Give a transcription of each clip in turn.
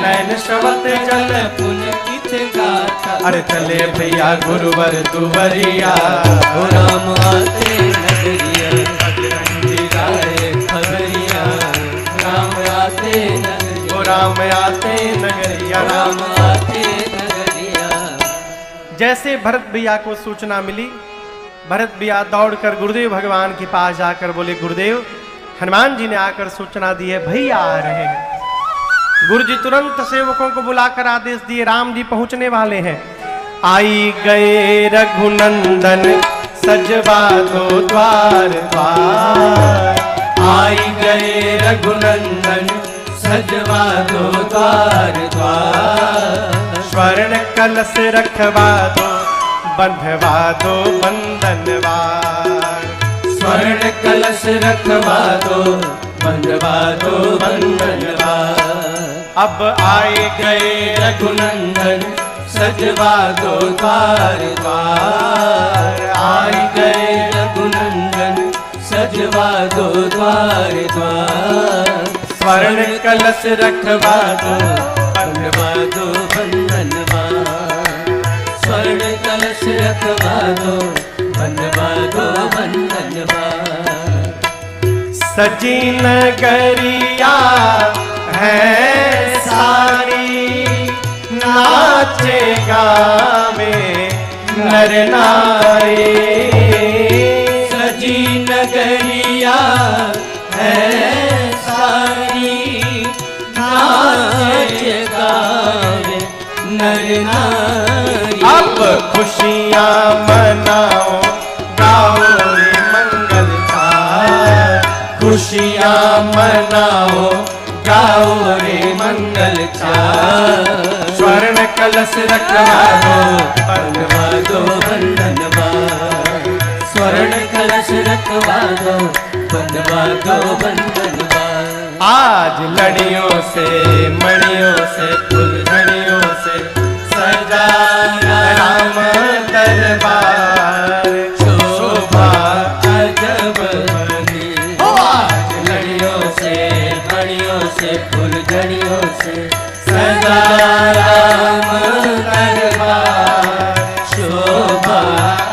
नैन श्रवत जल पुलकित गाथा। अरे चले भैया गुरुवर दुवरिया, ओ राम आते नगरिया, बजरंगी लाए खबरिया। राम आते नगरिया, ओ राम आते नगरिया, राम आते नगरिया। जैसे भरत भैया को सूचना मिली, भरत भैया दौड़कर गुरुदेव भगवान के पास जाकर बोले, गुरुदेव हनुमान जी ने आकर सूचना दी है, भैया आ रहे हैं। गुरु जी तुरंत सेवकों को बुलाकर आदेश दिए, राम जी पहुंचने वाले हैं। आई गए रघुनंदन सजवा दो द्वार द्वार, आई गए रघुनंदन सजवा दो द्वार द्वार। स्वर्ण कलश रखवा दो बंधवा दो बंधनवार, स्वर्ण कलश रखवा दो बंधवा दो बंधनवार। अब आए गए रघुनंदन सजवा दो द्वार द्वार। आई गए रघुनंदन सजवा दो द्वार द्वार। स्वर्ण कलश रखवा दो बंधवा दो बंधनवार। स्वर्ण कलश रखवा दो बंधवा दो बंधनवार। सजी नगरिया है सारी, नाचे गावे नर नारी। सजी नगरिया है सारी, नाचे गावे नर नारी। अब खुशियाँ मनाओ गाओ रे मंगल चार, खुशियाँ मनाओ गाओ रे मंगल चार। स्वर्ण कलश रखवा दो बंधवा दो बंधनवार। स्वर्ण कलश रखवा दो बंधवा दो बंधनवार। आज लड़ियों से मणियों से फुलझड़ियों से सजा राम दरबार, शोभा अजब बनी। आज लड़ियों से मणियों से फुलझड़ियों से सजा राम दरबार। शोभा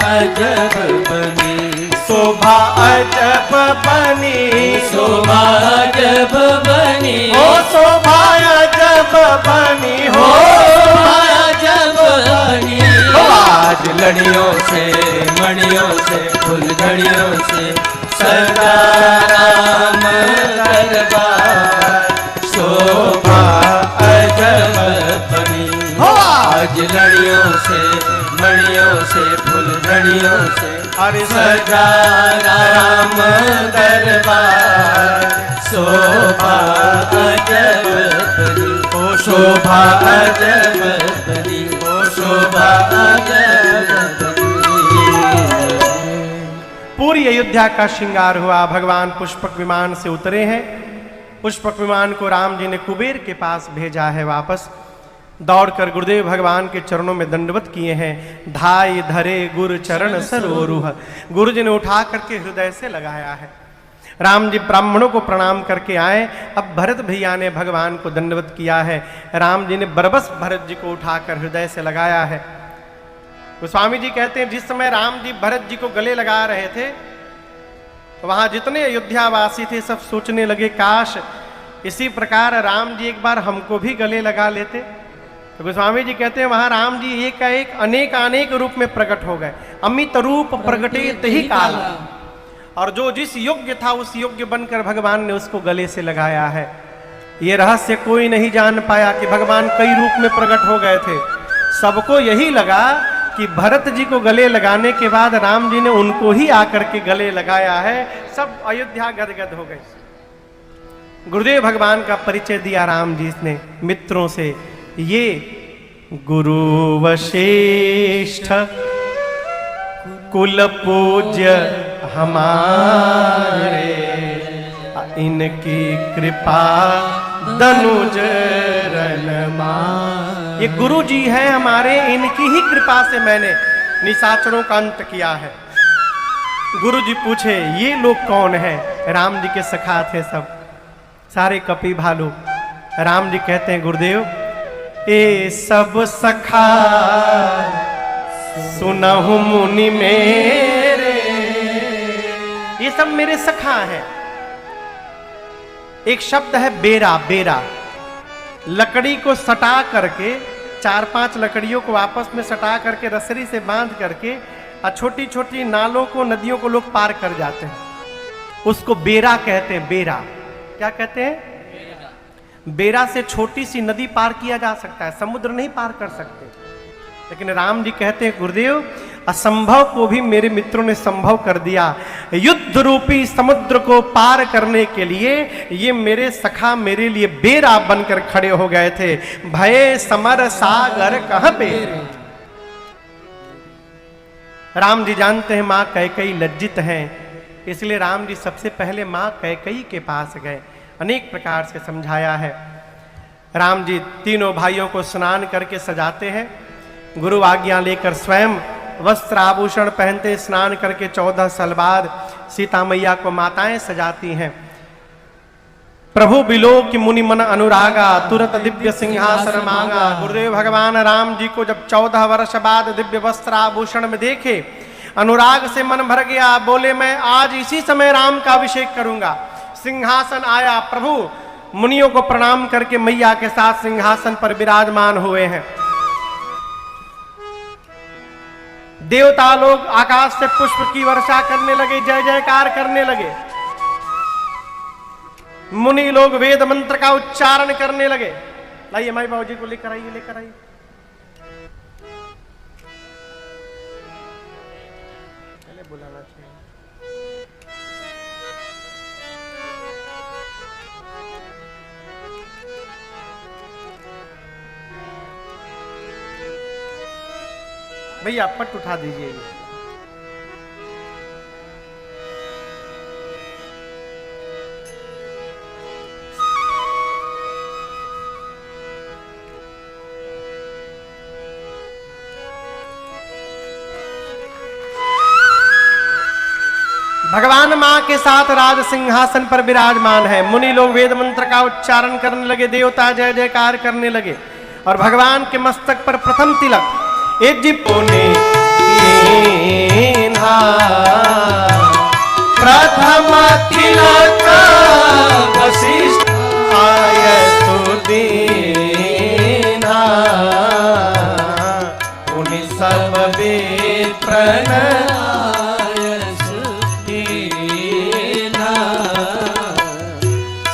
अजब बनी, शोभा अजब बनी, शोभा अजब बनी। हो शोभा अजब बनी, हो अजब बनी। आज लड़ियों से मणियों से फुलझड़ियों से सदा राम दरबार। शोभा अजब बनी। आज लड़ियों से मणियों से फुलझड़ियों से अरे सदा राम दरबार। शोभा अजब बनी, ओ शोभा अजब बनी, ओ शोभा अजब बनी। पूरी अयोध्या का श्रृंगार हुआ, भगवान पुष्पक विमान से उतरे हैं। पुष्पक विमान को राम जी ने कुबेर के पास भेजा है वापस। दौड़कर गुरुदेव भगवान के चरणों में दंडवत किए हैं। धाई धरे गुरु चरण सरोरुह, गुरु जी ने उठा करके हृदय से लगाया है। राम जी ब्राह्मणों को प्रणाम करके आए। अब भरत भैया ने भगवान को दंडवत किया है। राम जी ने बरबस भरत जी को उठाकर हृदय से लगाया है। गोस्वामी जी कहते हैं जिस समय राम जी भरत जी को गले लगा रहे थे तो वहां जितने अयोध्यावासी थे सब सोचने लगे काश इसी प्रकार राम जी एक बार हमको भी गले लगा लेते। तो गोस्वामी जी कहते हैं वहां राम जी एक अनेक अनेक रूप में प्रकट हो गए। अमित रूप प्रगटे ही काला, और जो जिस योग्य था उस योग्य बनकर भगवान ने उसको गले से लगाया है। ये रहस्य कोई नहीं जान पाया कि भगवान कई रूप में प्रकट हो गए थे। सबको यही लगा कि भरत जी को गले लगाने के बाद राम जी ने उनको ही आकर के गले लगाया है। सब अयोध्या गदगद हो गए। गुरुदेव भगवान का परिचय दिया राम जी ने मित्रों से, ये गुरु वशिष्ठ कुल पूज्य हमारे, इनकी कृपा दनुज रमा। ये गुरु जी हैं हमारे, इनकी ही कृपा से मैंने निशाचरों का अंत किया है। गुरु जी पूछे ये लोग कौन हैं? राम जी के सखा थे सब, सारे कपि भालू। राम जी कहते हैं गुरुदेव ए सब सखा सुनहु मुनि मेरे, ये सब मेरे सखा हैं। एक शब्द है बेरा। बेरा लकड़ी को सटा करके, 4-5 लकड़ियों को आपस में सटा करके रस्सी से बांध करके और छोटी छोटी नालों को, नदियों को लोग पार कर जाते हैं, उसको बेरा कहते हैं। बेरा क्या कहते हैं? बेरा से छोटी सी नदी पार किया जा सकता है, समुद्र नहीं पार कर सकते। लेकिन राम जी कहते हैं गुरुदेव, असंभव को भी मेरे मित्रों ने संभव कर दिया। युद्ध रूपी समुद्र को पार करने के लिए ये मेरे सखा मेरे लिए बेरा बनकर खड़े हो गए थे। भय समर सागर कहां पे। राम जी जानते हैं मां कैकेयी लज्जित हैं, इसलिए राम जी सबसे पहले मां कैकेयी के पास गए, अनेक प्रकार से समझाया है। राम जी तीनों भाइयों को स्नान करके सजाते हैं, गुरु आज्ञा लेकर स्वयं वस्त्र आभूषण पहनते, स्नान करके 14 साल बाद सीता मैया को माताएं सजाती हैं। प्रभु बिलोक मुनि मन अनुरागा, तुरंत दिव्य सिंहासन मांगा। गुरुदेव भगवान राम जी को जब 14 वर्ष बाद दिव्य वस्त्र आभूषण में देखे, अनुराग से मन भर गया, बोले मैं आज इसी समय राम का अभिषेक करूंगा। सिंहासन आया, प्रभु मुनियों को प्रणाम करके मैया के साथ सिंहासन पर विराजमान हुए हैं। देवता लोग आकाश से पुष्प की वर्षा करने लगे, जय जयकार करने लगे। मुनि लोग वेद मंत्र का उच्चारण करने लगे। लाइए माई बाबू जी को लेकर आइए, लेकर आइए। पहले बुलाना चाहिए। भैया पट उठा दीजिए। भगवान मां के साथ राज सिंहासन पर विराजमान है। मुनि लोग वेद मंत्र का उच्चारण करने लगे, देवता जय जयकार करने लगे और भगवान के मस्तक पर प्रथम तिलक एक जी पुने प्रथम तिलक वशिष्ठ आयतु दीना, पुनि सब वेद प्रण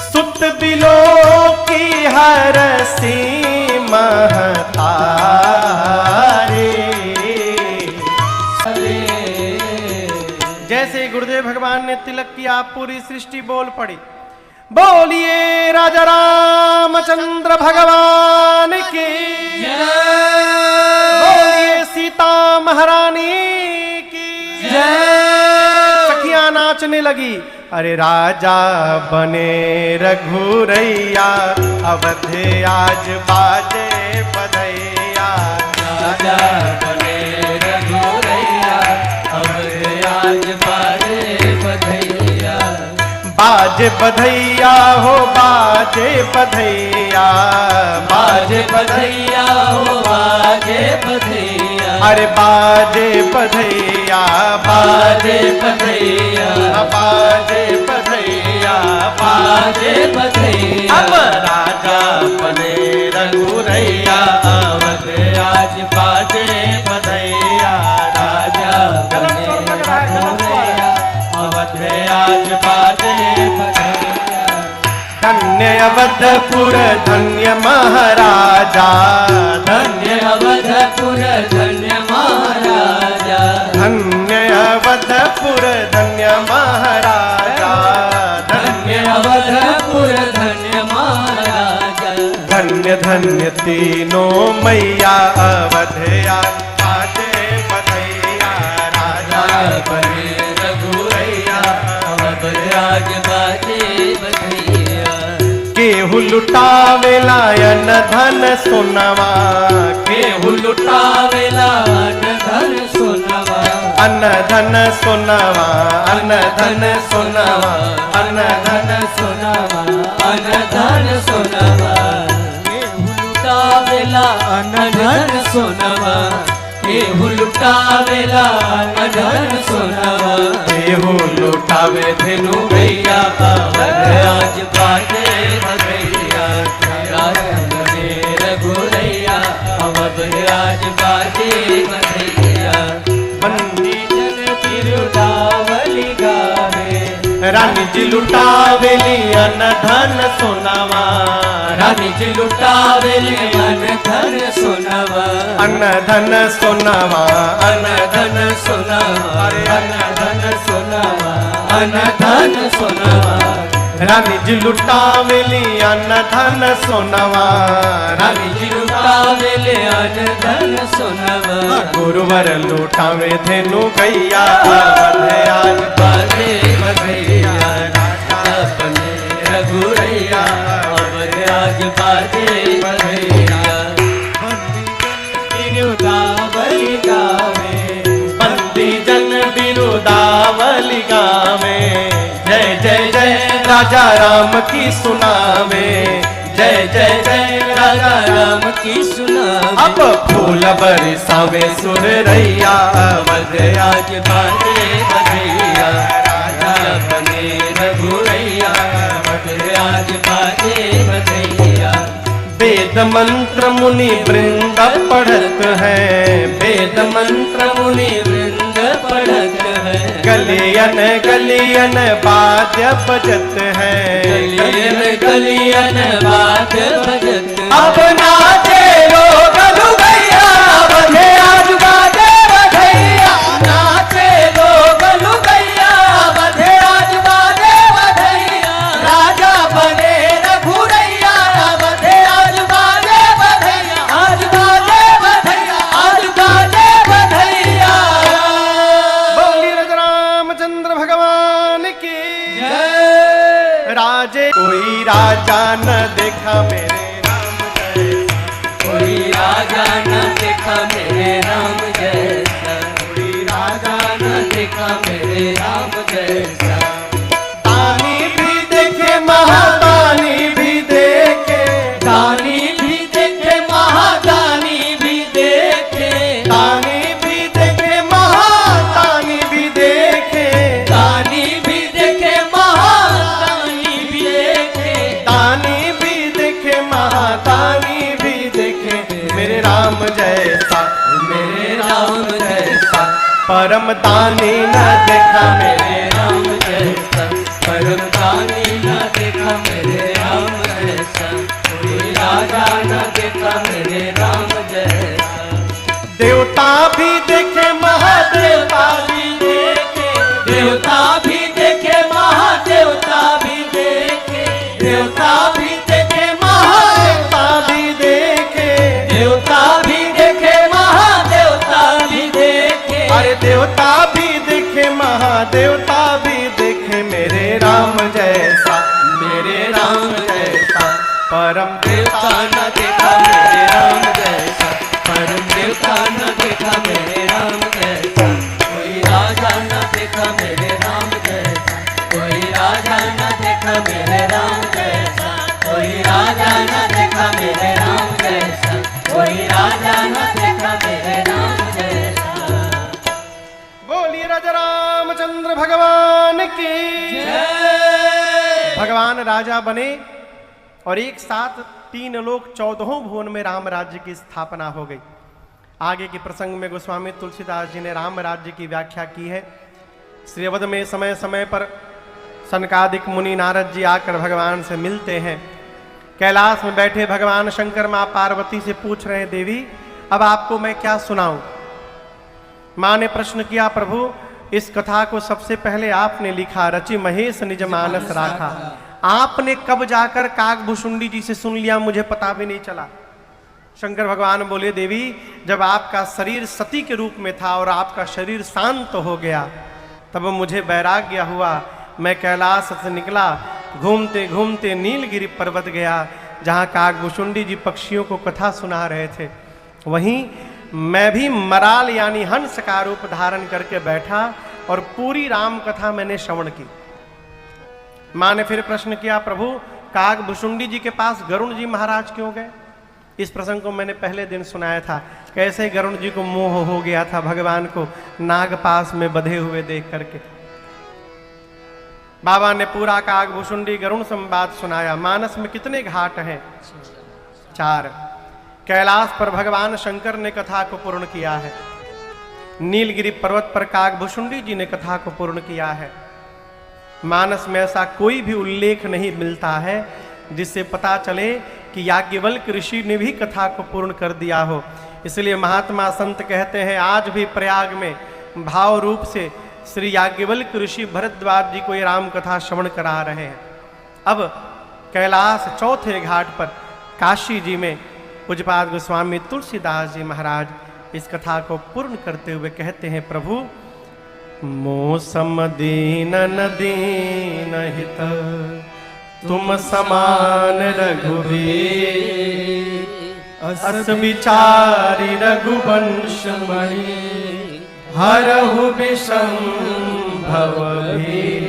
सुत बिलो की हरसी महता। जैसे गुरुदेव भगवान ने तिलक किया, पूरी सृष्टि बोल पड़ी। बोलिए राजा रामचंद्र भगवान की जय, बोलिए सीता महारानी की जय। सखियां नाचने लगी, अरे राजा बने रघुरैया, अवधे आज बाजे बधैया। राजा बने रघुरैया, अवधे आज बाजे बधैया। बाजे बधैया हो बाजे बधैया, बाजे बधैया हो बाजे बधैया। अरे बाजे बधैया, बाजे बधैया, बाजे बधैया, बाजे बधैया। अब राजा बने रघुरैया, अवधे आज बाजे बधैया। राजा बने रघुरैया, अवधे आज बाजे बधैया। धन्य अवधपुर धन्य महाराजा, धन्य अवधपुर धन्य महाराजा। धन्य अवधपुर धन्य महाराजा, धन्य अवधपुर धन्य महाराजा। धन्य धन्य तीनों मैया, अवधया बाजे बधैया। राजा बने रघुरैया, अवधे आज बाजे बधैया। केहू लुटावेला अन धन सोनवा, केहू लुटावेला अन धन सोनवा। अन धन सोनवा, अन धन सोनवा, अन धन सोनवा, अन धन सोनवा। केहू लुटावेला लुटावेला अनधन सोनवा केहू लुटावेला अनधन सोनवा केहू लुटावे धेनु भैया आज बाजे भैया राजा बने रघुरैया अवध आज बाजे भैया बंदी जन तिरुदावली गावे रानी जी लुटावेली अनधन सोनावा रानी जी लुटावेली अनधन सोनवा अनधन सोनावा अनधन सोनवा अनधन सोनवा अनधन सोनवा रानी जी लुटावेली अनधन सोनावा रानी जी लुटावेली अनधन सोनवा गुरुवर लुटावे धेनु गैया आज बाजे भैया राजा बने रघुरैया अवध आज बाजे भैया तिरुदावली गावे बंदी जन बिरुदावली गावे जय जय जय राजा राम की सुनावे जय जय जय राजा राम की सुना अब फूल बरसावे सुर रैया अवध आज बाजे भैया राजा बने रघुरैया अवध आज बाजे भैया वेद मंत्र मुनि वृंद पढ़त है वेद मंत्र मुनि वृंद पढ़त है गलियन गलियन वाद्य बजत है गलियन गलियन बात बजत अब नाचे लोग लुगैया बधे आज बाजे बधैया नाचे लोग लुगैया बधे आज बाजे बधैया राजा बने रघुरैया बधे आज बाजे बधैया आज बाजे बधैया आज बाजे बधैया बोली रामचंद्र भगवान की जय राजे कोई राजा न देखा मेरे राम जैसा कोई राजा न देखा मेरे राम जैसा कोई राजा न देखा मेरे राम जैसा दानी भी देखे महादानी भी देखे दानी भी देखे महादानी भी देखे दानी भी देखे महादानी भी देखे दानी भी देखे महादानी भी देखे दानी भी देखे महादानी भी देखे मेरे राम जैसा मेरे राम जैसा परम दानी न देखा मेरे मेरे राम जैसा परम दानी न देखा मेरे राम जैसा कोई राजा न देखा मेरे राम जैसा देवता भी देखे महादेवता भी देखे देवता भी देखे महादेवता भी देखे देवता भी देखे महादेवता भी देखे देवता भी देखे महादेवता भी देखे अरे देवता भी देखे महादेवता भी देखे मेरे राम जैसा मेरे राम जैसा परम देवता न देखा मेरे राम जैसा परम देवता न देखा मेरे राम जैसा कोई राजा न देखा मेरे राम जैसा कोई राजा न देखा मेरे राम जैसा कोई राजा न देखा मेरे राम जैसा कोई राजा न देखा मेरे राम जैसा बोलिए राजा रामचंद्र भगवान की जय भगवान राजा बने और एक साथ 3 लोक 14 भुवन में राम राज्य की स्थापना हो गई। आगे के प्रसंग में गोस्वामी तुलसीदास जी ने राम राज्य की व्याख्या की है। श्री अवध में समय समय पर सनकादिक मुनि नारद जी आकर भगवान से मिलते हैं। कैलाश में बैठे भगवान शंकर माँ पार्वती से पूछ रहे हैं, देवी अब आपको मैं क्या सुनाऊं। माँ ने प्रश्न किया, प्रभु इस कथा को सबसे पहले आपने लिखा, रचि महेश निज मानस राखा। आपने कब जाकर काकभुशुंडी जी से सुन लिया, मुझे पता भी नहीं चला। शंकर भगवान बोले, देवी जब आपका शरीर सती के रूप में था और आपका शरीर शांत हो गया तब मुझे वैराग्य हुआ। मैं कैलाश से निकला, घूमते घूमते नीलगिरी पर्वत गया जहाँ काकभुशुंडी जी पक्षियों को कथा सुना रहे थे। वहीं मैं भी मराल यानी हंस का रूप धारण करके बैठा और पूरी राम कथा मैंने श्रवण की। माँ ने फिर प्रश्न किया, प्रभु काकभुशुंडी जी के पास गरुण जी महाराज क्यों गए? इस प्रसंग को मैंने पहले दिन सुनाया था, कैसे गरुण जी को मोह हो गया था भगवान को नागपाश में बंधे हुए देख करके। बाबा ने पूरा कागभूषुंडी गरुण संवाद सुनाया। मानस में कितने घाट हैं? 4। कैलाश पर भगवान शंकर ने कथा को पूर्ण किया है। नीलगिरी पर्वत पर कागभूषुंडी जी ने कथा को पूर्ण किया है। मानस में ऐसा कोई भी उल्लेख नहीं मिलता है जिससे पता चले कि याज्ञवल्क्य ऋषि ने भी कथा को पूर्ण कर दिया हो। इसलिए महात्मा संत कहते हैं आज भी प्रयाग में भाव रूप से श्री याज्ञवल्क्य ऋषि भरद्वाज जी को ये राम कथा श्रवण करा रहे हैं। अब कैलाश चौथे घाट पर काशी जी में पूज्यपाद गोस्वामी तुलसीदास जी महाराज इस कथा को पूर्ण करते हुए कहते हैं, प्रभु मोसम दीनन दीन हित तुम समान रघुवीर, अस विचारी रघुवंश मणि हरहु विषम भव भीर,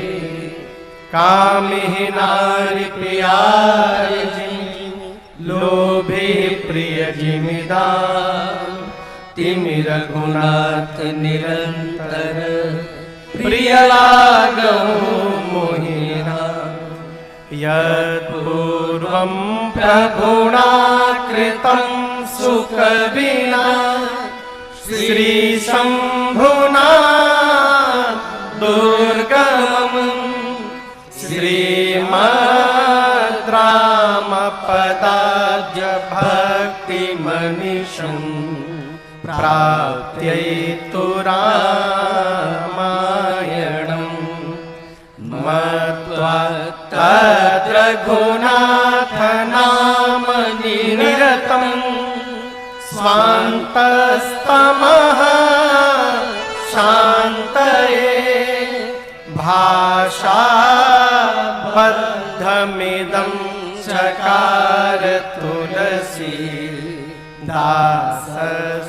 कामिहि नारि प्यारि जिमि लोभे प्रिय जिमिदार, तिमि रघुनाथ निरंतर प्रिय लागहु मोहि राम, यत्पूर्वं प्रभुना कृतं सुखविना श्री शंभुना दुर्गमं, श्रीमद् राम पदाब्ज भक्ति मनीषं प्राप्त्यै तु रामायणं, मत्वा तद्रघुनाथ नाम निरतं स्वान्तस्तमः शान्तये, भाषाबद्धमिदं चकार तुलसी दासस्तथा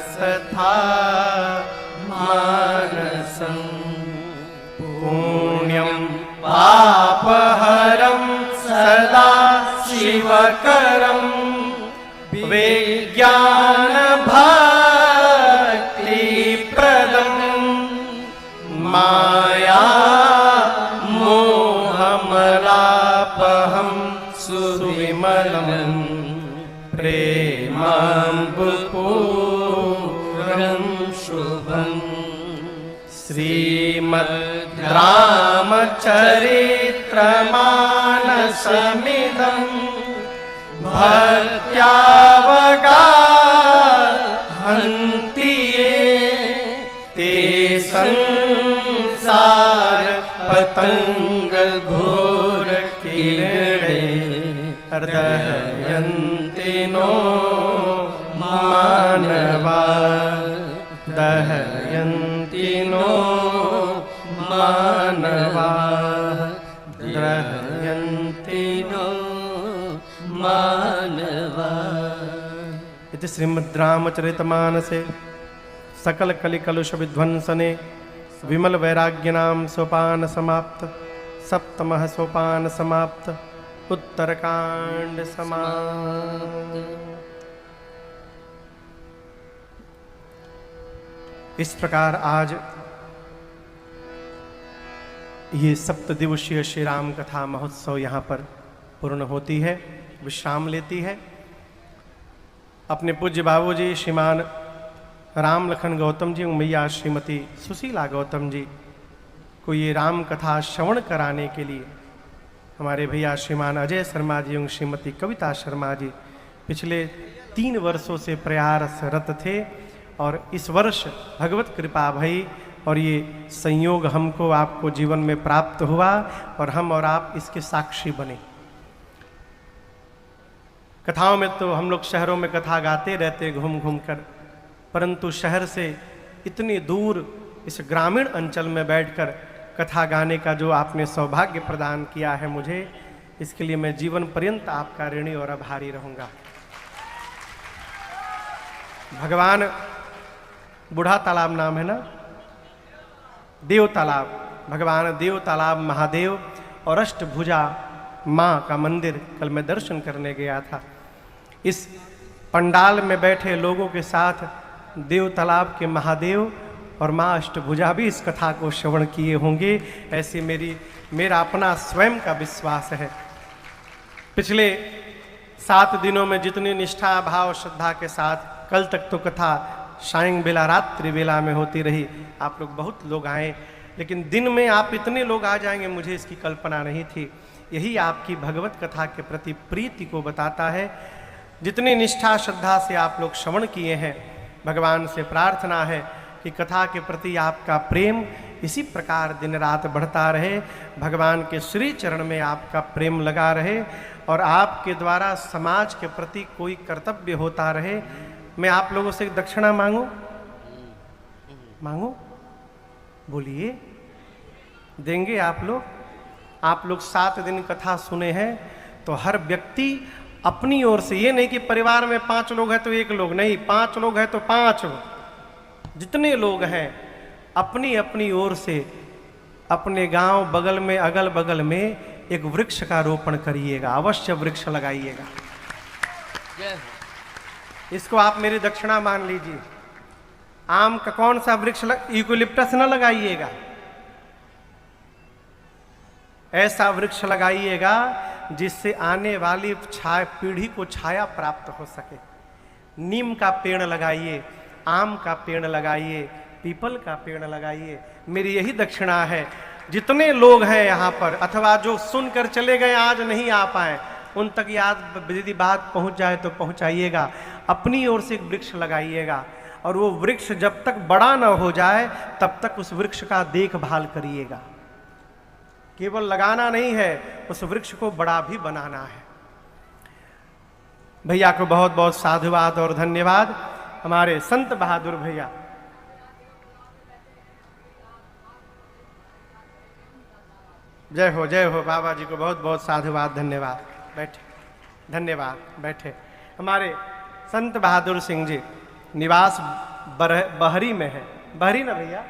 मानसं, पुण्यं पापहरं सदा शिवकरं, विज्ञान भक्तिप्रदं, माया मोहमलापहं सुविमलं, प्रेमाम्बुपूरं शुभं, श्रीमद् रामचरित्रमानसमिदं भक्त्यावगाहन्ति ये, ते संसार पतंग घोर किरणे दहयन्ति नो मानवा, दहयन्ति नो मानवा, दहयन्ति नो मानवा। इति श्रीमद् रामचरितमानसे सकल कलिकलुष विध्वंसने विमल वैराग्यनाम सोपान समाप्त, सप्तमः सोपान समाप्त, उत्तरकांड समाप्त। इस प्रकार आज ये सप्तदिवसीय श्री राम कथा महोत्सव यहाँ पर पूर्ण होती है, विश्राम लेती है। अपने पूज्य बाबूजी श्रीमान राम लखन गौतम जी और मैया श्रीमती सुशीला गौतम जी को ये राम कथा श्रवण कराने के लिए हमारे भैया श्रीमान अजय शर्मा जी और श्रीमती कविता शर्मा जी पिछले 3 वर्षों से प्रयासरत थे और इस वर्ष भगवत कृपा भई और ये संयोग हमको आपको जीवन में प्राप्त हुआ और हम और आप इसके साक्षी बने। कथाओं में तो हम लोग शहरों में कथा गाते रहते घूम घूम कर, परंतु शहर से इतनी दूर इस ग्रामीण अंचल में बैठकर कथा गाने का जो आपने सौभाग्य प्रदान किया है मुझे, इसके लिए मैं जीवन पर्यंत आपका ऋणी और आभारी रहूंगा। भगवान बूढ़ा तालाब नाम है ना, देव तालाब, भगवान देव तालाब महादेव और अष्टभुजा माँ का मंदिर कल मैं दर्शन करने गया था। इस पंडाल में बैठे लोगों के साथ देव तालाब के महादेव और माँ अष्टभुजा भी इस कथा को श्रवण किए होंगे, ऐसी मेरा अपना स्वयं का विश्वास है। पिछले 7 दिनों में जितनी निष्ठा भाव श्रद्धा के साथ, कल तक तो कथा सायं बेला रात्रि बेला में होती रही, आप लोग बहुत लोग आए, लेकिन दिन में आप इतने लोग आ जाएंगे मुझे इसकी कल्पना नहीं थी। यही आपकी भगवत कथा के प्रति प्रीति को बताता है। जितनी निष्ठा श्रद्धा से आप लोग श्रवण किए हैं, भगवान से प्रार्थना है कि कथा के प्रति आपका प्रेम इसी प्रकार दिन रात बढ़ता रहे, भगवान के श्री चरण में आपका प्रेम लगा रहे और आपके द्वारा समाज के प्रति कोई कर्तव्य होता रहे। मैं आप लोगों से दक्षिणा मांगूं? मांगूं? बोलिए, देंगे आप लोग? आप लोग 7 दिन कथा सुने हैं तो हर व्यक्ति अपनी ओर से, ये नहीं कि परिवार में 5 लोग हैं तो 1 लोग, नहीं, 5 लोग हैं तो 5 लोग, जितने लोग हैं अपनी अपनी ओर से अपने गांव बगल में अगल बगल में एक वृक्ष का रोपण करिएगा, अवश्य वृक्ष लगाइएगा। इसको आप मेरी दक्षिणा मान लीजिए। आम का कौन सा वृक्ष यूकेलिप्टस न लगाइएगा, ऐसा वृक्ष लगाइएगा जिससे आने वाली पीढ़ी को छाया प्राप्त हो सके। नीम का पेड़ लगाइए, आम का पेड़ लगाइए, पीपल का पेड़ लगाइए। मेरी यही दक्षिणा है। जितने लोग हैं यहाँ पर अथवा जो सुनकर चले गए आज नहीं आ पाए, उन तक याद यदि बात पहुँच जाए तो पहुँचाइएगा। अपनी ओर से एक वृक्ष लगाइएगा और वो वृक्ष जब तक बड़ा न हो जाए तब तक उस वृक्ष का देखभाल करिएगा। केवल लगाना नहीं है, उस वृक्ष को बड़ा भी बनाना है। भैया को बहुत बहुत साधुवाद और धन्यवाद। हमारे संत बहादुर भैया, जय हो जय हो। बाबा जी को बहुत बहुत साधुवाद धन्यवाद। बैठे, धन्यवाद, बैठे। हमारे संत बहादुर सिंह जी निवास बहरी में है, बहरी ना भैया,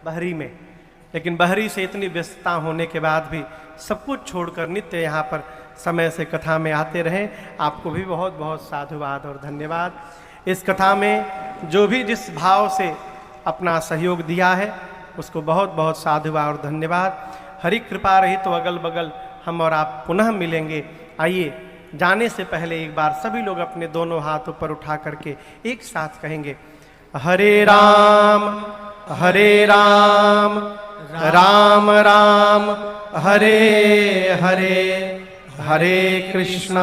बहरी में, लेकिन बहरी से इतनी व्यस्तता होने के बाद भी सब कुछ छोड़कर नित्य यहाँ पर समय से कथा में आते रहें। आपको भी बहुत बहुत साधुवाद और धन्यवाद। इस कथा में जो भी जिस भाव से अपना सहयोग दिया है उसको बहुत बहुत साधुवाद और धन्यवाद। हरि कृपा रही तो अगल बगल हम और आप पुनः मिलेंगे। आइए, जाने से पहले एक बार सभी लोग अपने दोनों हाथ ऊपर उठा करके एक साथ कहेंगे, हरे राम राम राम हरे हरे, हरे कृष्ण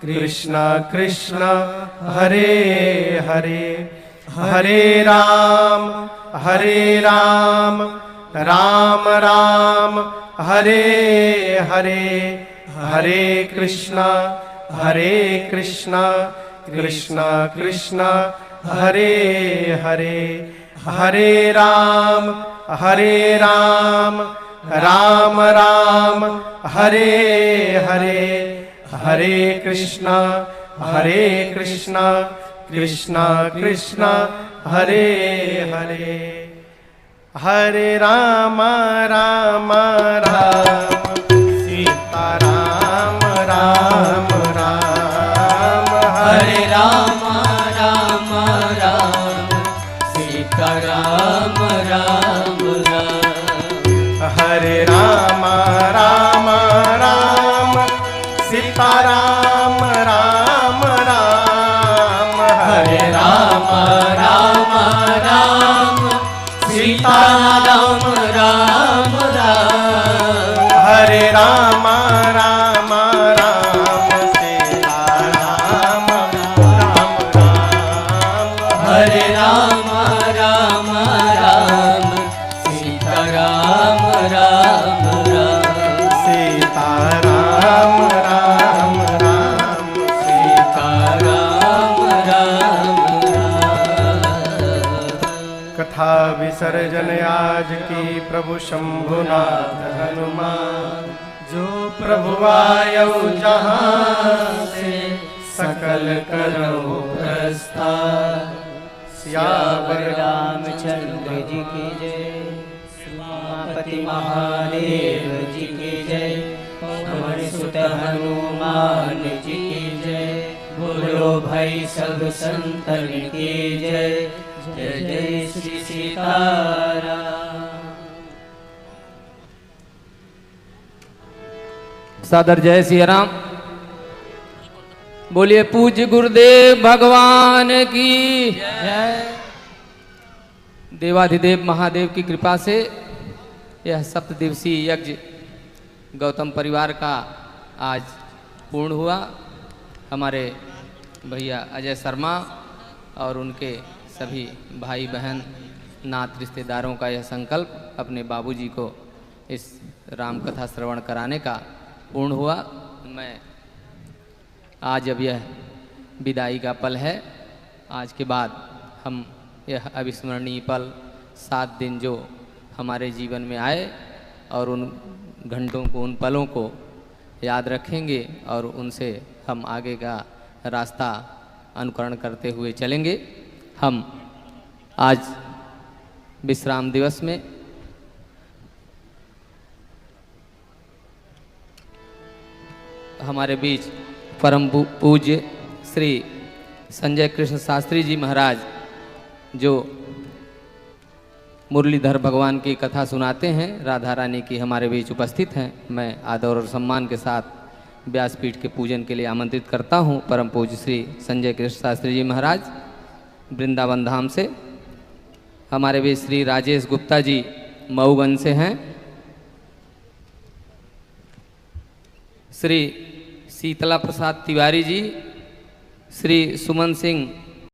कृष्ण कृष्ण हरे हरे, हरे राम राम राम हरे हरे, हरे कृष्ण कृष्ण कृष्ण हरे हरे, हरे राम राम राम हरे हरे, हरे कृष्ण कृष्ण कृष्ण हरे हरे, हरे राम राम राम सीता राम राम राम, हरे राम राम राम सीता राम राम राम, हरे राम राम राम सीता राम राम राम, हरे राम राम राम सीता राम राम राम, हरे राम राम राम सीता राम राम राम, हरे राम राम राम सीता राम राम राम, सीता राम राम राम, सीता राम राम राम। कथा विसर्जन आज की प्रभु शंभुनाथ हनुमान, जो प्रभु आयौ जहाँ से सकल करौ प्रस्थान, सियावर रामचंद्र जी की जय, उमापति महादेव जी की जय, पवन सुत हनुमान जी की जय। भाई सब संतन की जय। जय जय श्री सीताराम। सादर जय सिया राम। बोलिए पूज्य गुरुदेव भगवान की जय। देवाधिदेव महादेव की कृपा से यह सप्तदिवसीय यज्ञ गौतम परिवार का आज पूर्ण हुआ। हमारे भैया अजय शर्मा और उनके सभी भाई बहन नात रिश्तेदारों का यह संकल्प अपने बाबूजी को इस राम कथा श्रवण कराने का पूर्ण हुआ। मैं आज अब यह विदाई का पल है। आज के बाद हम यह अविस्मरणीय पल 7 दिन जो हमारे जीवन में आए और उन घंटों को, उन पलों को याद रखेंगे और उनसे हम आगे का रास्ता अनुकरण करते हुए चलेंगे। हम आज विश्राम दिवस में हमारे बीच परम पूज्य श्री संजय कृष्ण शास्त्री जी महाराज जो मुरलीधर भगवान की कथा सुनाते हैं, राधा रानी की, हमारे बीच उपस्थित हैं। मैं आदर और सम्मान के साथ व्यासपीठ के पूजन के लिए आमंत्रित करता हूं परम पूज्य श्री संजय कृष्ण शास्त्री जी महाराज वृंदावन धाम से। हमारे बीच श्री राजेश गुप्ता जी मऊगंज से हैं। श्री शीतला प्रसाद तिवारी जी, श्री सुमन सिंह